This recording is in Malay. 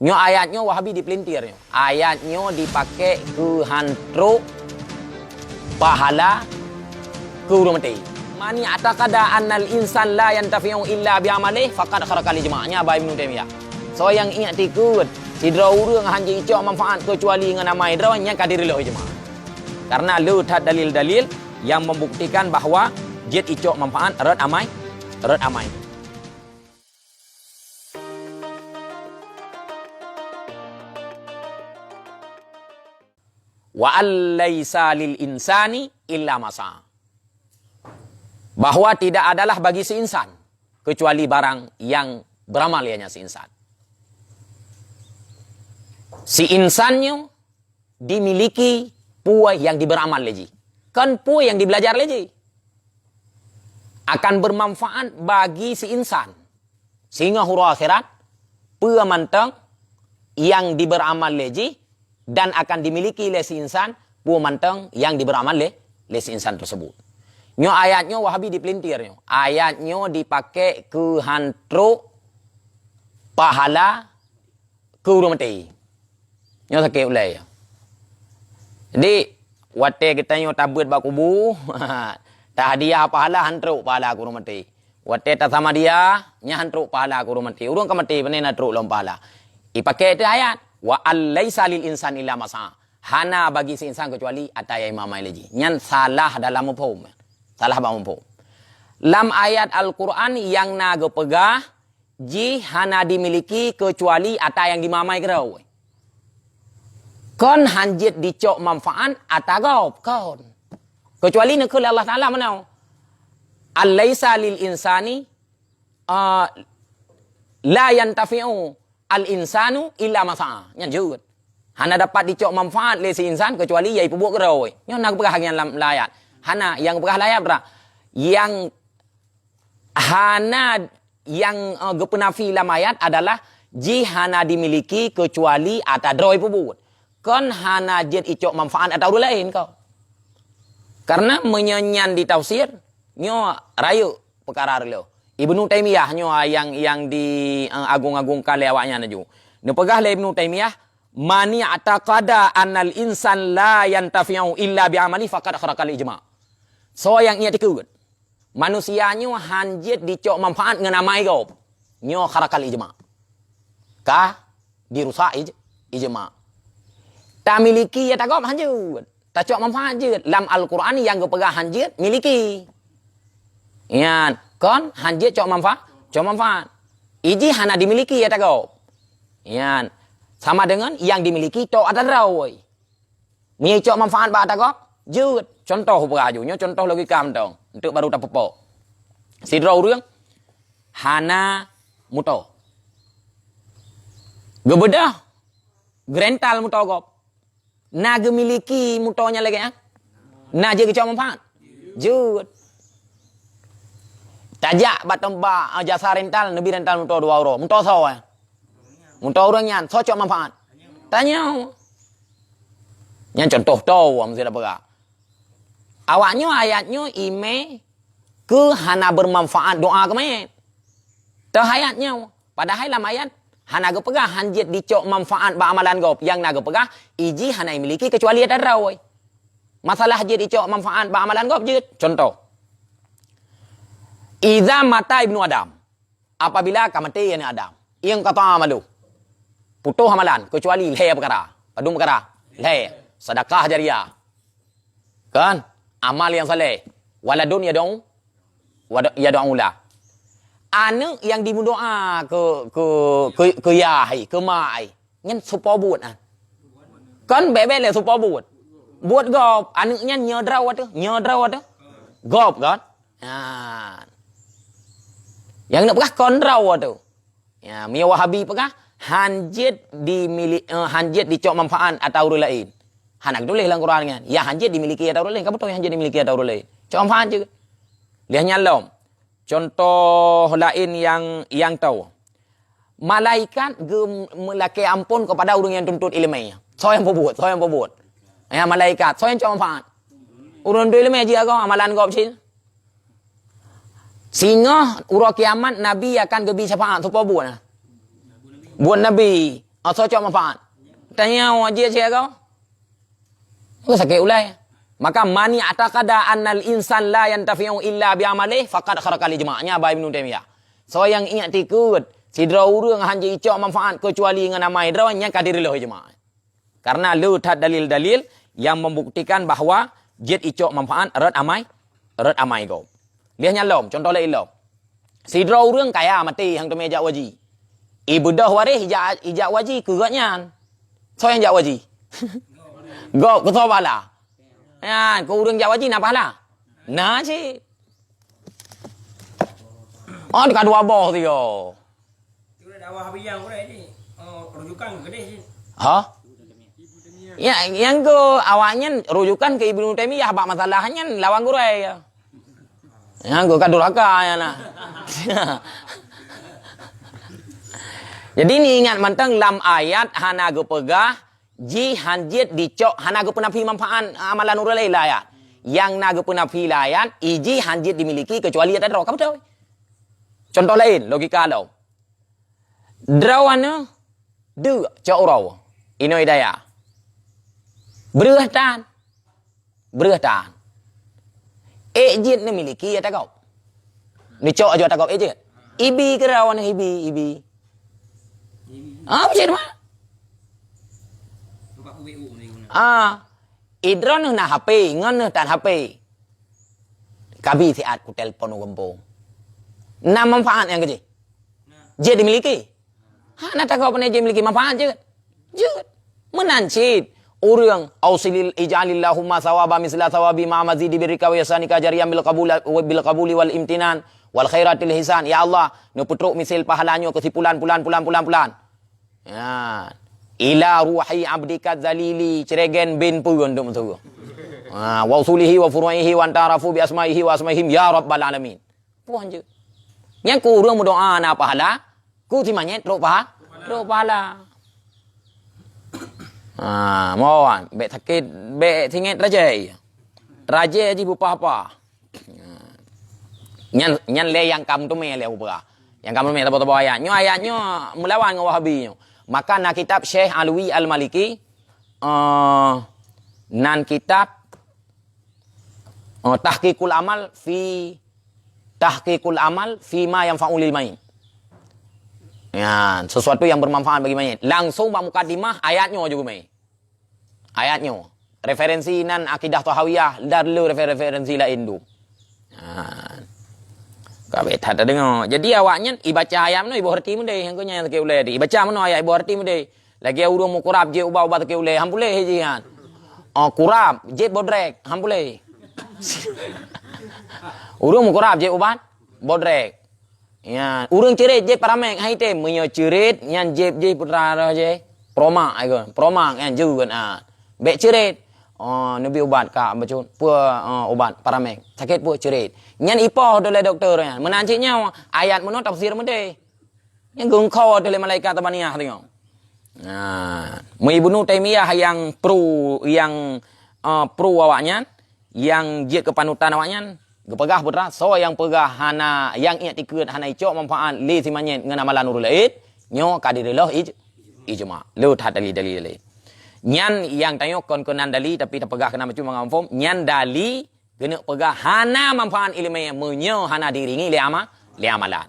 Nyo ayatnya Wahabi dipelintir. Ayatnya dipakai ke hantruk pahala ke urang mati. Mani atakada annal insan la yantafi'u illa bi'amalih faqad kharakal ijma'nya Abah Ibnu Taimiyah. So yang ingat tikut sidra urang hanya icok manfaat kecuali dengan amai drawanya kadir lo ijma'. Karena lutat dalil-dalil yang membuktikan bahawa jet icok manfaat erat amai. Wa allaisa lil insani illa masa. Bahawa tidak adalah bagi si insan kecuali barang yang beramal ianya si insan. Si insannya dimiliki puai yang diberamal leji. Kan puai yang dibelajar leji. Akan bermanfaat bagi si insan. Sehingga huruf akhirat pemantang yang diberamal leji dan akan dimiliki oleh si insan pemantang yang diberamal oleh si insan tersebut. Nyo ayatnya Wahabi dipelintir. Ayatnya dipakai ke hantruk pahala ke urang mati. Nyo sakit ulai. Jadi wate kita nyo tabut bakubu tak hadiah pahala hantruk pahala ke urang mati. Wate tak sama dia nya hantruk pahala ke urang mati. Urang ke mati panena truk lom pahala. Ipakai itu ayat wa allaisa lil insan illa masa. Hana bagi si insan kecuali ataya imamai leji. Nyan salah dalam mafhum. Salah bampu. Lam ayat Al-Quran yang naga pegah ji hana dimiliki kecuali ata yang dimamai kerau. Kon hanjit dicok manfaat atagop kon. Kecuali nekul Allah Taala menau. Allaisa lil insani la yantafi'u al insanu illa masa'a. Nyan juga. Hana dapat dicok manfaat le si insan kecuali yai pebuk kerau. Nyan naga pegah yang lam ayat. Hana yang pegah layar berah. Yang hana yang gepenafi lamayat adalah jihana dimiliki kecuali atau droi pebut. Kon hana jet icok manfaat atau dua lain kau. Karena menyanyian di tafsir nyo rayu perkara lo. Ibnu Taimiyah nyo yang di agung-agungkan lewatnya naju. Ne pegah le Ibnu Taimiyah mani ataqada annal insan la yantafi'u illa bi'amali faqad kharakal ijma'. So yang ia tikut. Manusianya hanjit dicok manfaat dengan amai kau. Nyo kharakal ijma'. Kah dirusak ijma'. Tak miliki ya tak kau hanjut. Tak cok manfaat je. Dalam Al-Quran yang kau pegang hanjit miliki. Yan, kon hanjit cok manfaat. Cok manfaat. Iji hana dimiliki ya tak kau. Yan, sama dengan yang dimiliki cok ada rawai. Mi cok manfaat ba tak kau. Jut. Contoh perajunya, contoh logika mentong. Untuk baru tak pepok. Sidra urang hana muto. Gebedah. Grental muto gop. Na gemiliki mutonya lagi ya. Na je kecau manfaat. Jut. Tajak batemba jasa rental, nebi rental muto 2 euro. Muto so ya. Muto urang nyan, so cok manfaat. Tanya. Nyan contoh tau mesti dah perak. Awaknya ayatnya ime ke hana bermanfaat doa kemen. Tah ayatnya. Padahal dalam ayat hana ge pegah hanjit dicok manfaat ba amalan gop. Yang naga pegah iji hana miliki kecuali ada rawai. Masalah je dicok manfaat ba amalan gop je. Contoh. Iza mata ibnu Adam. Apabila kamati yani Adam. Yang kata amalu. Putuh amalan kecuali le perkara. Padum perkara. Le. Sedekah jariah. Kan? Amal yang saleh. Waladun yad'u yad'ulah. Anak yang dimudoa ke yai, ke mai. Nyen supaya buat ah. Kan bebe le supaya buat. Buat gop, anaknya nyedraw tu, Gop kan? Ha. Yang nak pegah kondraw tu. Ya, mi Wahabi pegah hanjit hanjit dicok manfaat atau orang lain. Hanak tulis dalam Quran kan. Ya hanjit dimiliki atau orang lain. Kamu tahu yang hanjit dimiliki atau orang lain. Cok manfaat juga. Lihat nyalom. Contoh lain yang tahu. Malaikat melaki ampun kepada orang yang tuntut ilmu. So yang berbuat. Ya malaikat. So yang cok manfaat. Orang tuntut ilmu je kau amalan kau kecil. Sehingga urut kiamat Nabi akan gebi syafaat supaya buat. Buat Nabi. cocok manfaat. Tanya wajib saya kau. Kau sakit ulai. Maka mani atakada annal insan la yantafi'u illa bi amalih faqad kharakal ijma'nya Ibnu Taimiyah. So yang ingat tikut sidra urang hanya icok manfaat kecuali dengan amai drawanya kadirilah ijma'. Karena lu tak dalil-dalil yang membuktikan bahawa jet icok manfaat erat amai kau. Lihatnya lom, contoh lain lom. Sidra urang kaya mati hang tu meja waji. Ibu dah waris ijak waji kegatnya. So yang jak waji. Go ke bala. Ya, kau urang jak waji nak pahala. Nah cik. Oh, dekat dua bawah tu yo. Itu dah dakwah habis yang boleh ni. Rujukan ke dia. Ha? Ya, yang ke awaknya rujukan ke Ibnu Taimiyah bab masalahnya lawan gurai ya. Yang ke kaduraka ya nah. Jadi ni ingat mantang lam ayat hana ge pegah ji hanjit dicok hana ge penafi manfaat amalan nurul ayat. Yang naga penafi ayat iji hanjit dimiliki kecuali ada draw. Kamu tahu? Contoh lain logika lo. Drawana de cok raw. Ino hidayah. Berhatan. Ejit ni miliki ya takau. Ni cok aja takau ejit. Ibi ke rawana ibi. Macam mana? Idron na HP, ngon tan HP. Kabi siat ku telpon gempong. Na manfaat yang kecil. Je dimiliki. Nak tak kau pernah je miliki manfaat je. Menancit. Orang ausilil ijalillahumma sawaba misla sawabi ma mazidi birika wa yasanika jariyam bil qabuli wal imtinan wal khairatil hisan. Ya Allah, nu putruk misil pahalanya kesimpulan pulan. Ya. Ila ruhi abdika zalili ceregen bin pun untuk mentu. Wa usulihi wa furu'ihi wa antarafu bi asma'ihi wa asma'ihim ya rabbal alamin. Puan je. Yang ku urang berdoa na pahala, ku timanya teruk pahala. Mohon be sakit be tingit raja ji bupa apa. Nyan le yang kam tu me le upra. Yang kam tu me tabo ayatnya melawan dengan Wahabi. Maka na kitab Syekh Alwi Al-Maliki nan kitab tahqiqul amal fi ma yanfa'u lil main. Ya, sesuatu yang bermanfaat bagi mayit. Langsung bab mukadimah ayatnya juga mai. Ayatnya. Referensi nan akidah Tahawiyah dan referensi lain tu. Kabeh tak ada dengar. Jadi awaknya ibaca ayat mana ibu herti mun deh hangko nya ke ulai di. Ibaca mana ayat ibu herti mun deh. Lagi urung mu kurab je ubah-ubah ke ulai ham boleh je han. Kurab je bodrek ham boleh. Urung mu kurab je ubat bodrek. Ya, urang cerit je paramek hai tem menyo cerit nyan je putra je. Promak ai gon. Promak kan ju kan Bek cerit. Nabi ubat ka bacun ubat paramek. Sakit pu cerit. Nyan ipoh oleh doktor nya. Menanciknya ayat menurut tafsir mede. Yang gengkau oleh malaikat tabaniyah tengok. Ibnu Taimiyah yang pro awaknya yang je kepanutan awaknya gepegah putra so yang pegah hana yang ingat ikut hana icok manfaat li simanyen dengan amalan nurul aid nyo kadirillah ijma lu tak dalil nyan yang tanyok kon-konan dali tapi tak pegah kena macam mengamfom nyan dali kena pegah hana manfaat ilmiah menyo hana diringi li amalan